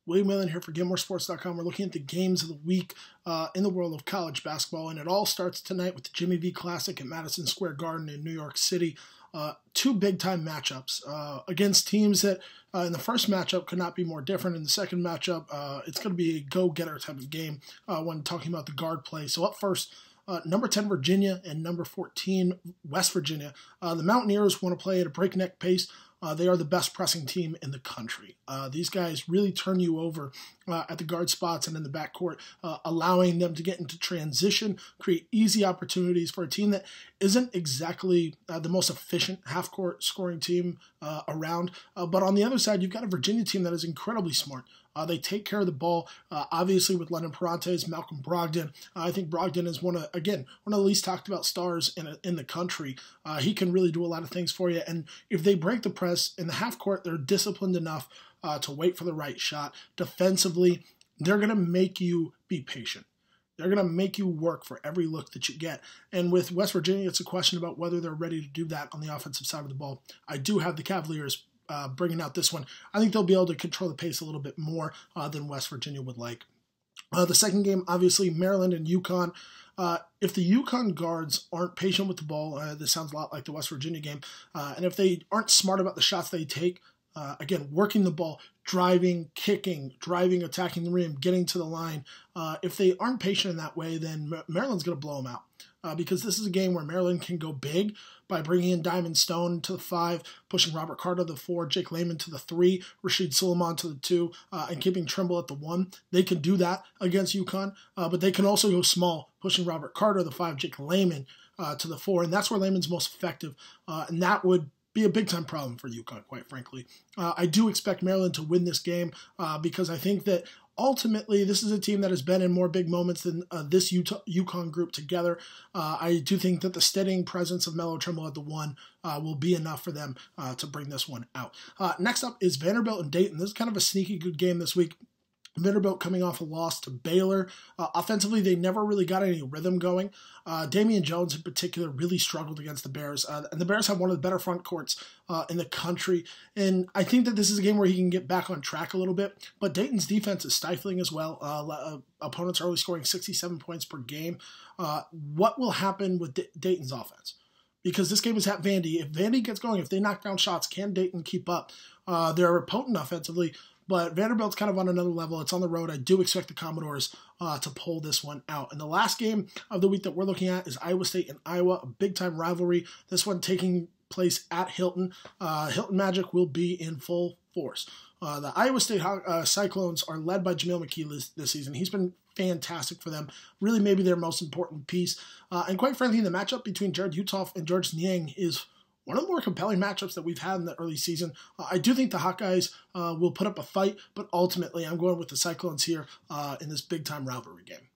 William Whalen here for GetMoreSports.com. We're looking at the games of the week in the world of college basketball, and it all starts tonight with the Jimmy V Classic at Madison Square Garden in New York City. Two big-time matchups against teams that in the first matchup could not be more different. In the second matchup, it's going to be a go-getter type of game when talking about the guard play. So up first, number 10 Virginia and number 14 West Virginia. The Mountaineers want to play at a breakneck pace. They are the best pressing team in the country. These guys really turn you over at the guard spots and in the backcourt, allowing them to get into transition, create easy opportunities for a team that isn't exactly the most efficient half-court scoring team around. But on the other side, you've got a Virginia team that is incredibly smart. They take care of the ball, obviously with Lennon Perantes, Malcolm Brogdon. I think Brogdon is one of the least talked about stars in the country. He can really do a lot of things for you. And if they break the press in the half court, they're disciplined enough to wait for the right shot. Defensively, they're going to make you be patient. They're going to make you work for every look that you get. And with West Virginia, it's a question about whether they're ready to do that on the offensive side of the ball. I do have the Cavaliers bringing out this one. I think they'll be able to control the pace a little bit more than West Virginia would like. The second game, obviously, Maryland and UConn. If the UConn guards aren't patient with the ball, this sounds a lot like the West Virginia game, and if they aren't smart about the shots they take, again, working the ball, driving, kicking, attacking the rim, getting to the line, if they aren't patient in that way, then Maryland's going to blow them out. Because this is a game where Maryland can go big by bringing in Diamond Stone to the 5, pushing Robert Carter to the 4, Jake Layman to the 3, Rashid Suleiman to the 2, and keeping Trimble at the 1. They can do that against UConn, but they can also go small, pushing Robert Carter to the 5, Jake Layman to the 4, and that's where Layman's most effective, and that would be a big-time problem for UConn, quite frankly. I do expect Maryland to win this game because I think that ultimately, this is a team that has been in more big moments than this UConn group together. I do think that the steadying presence of Melo Trimble at the 1 will be enough for them to bring this one out. Next up is Vanderbilt and Dayton. This is kind of a sneaky good game this week. Vanderbilt coming off a loss to Baylor. Offensively, they never really got any rhythm going. Damian Jones, in particular, really struggled against the Bears. And the Bears have one of the better front courts in the country. And I think that this is a game where he can get back on track a little bit. But Dayton's defense is stifling as well. Opponents are only scoring 67 points per game. What will happen with Dayton's offense? Because this game is at Vandy. If Vandy gets going, if they knock down shots, can Dayton keep up? They're potent offensively. But Vanderbilt's kind of on another level. It's on the road. I do expect the Commodores to pull this one out. And the last game of the week that we're looking at is Iowa State and Iowa, a big-time rivalry. This one taking place at Hilton. Hilton Magic will be in full force. The Iowa State Cyclones are led by Jameel McKee this season. He's been fantastic for them. Really maybe their most important piece. And quite frankly, the matchup between Jared Utoff and Georges Niang is one of the more compelling matchups that we've had in the early season. I do think the Hawkeyes will put up a fight, but ultimately I'm going with the Cyclones here in this big-time rivalry game.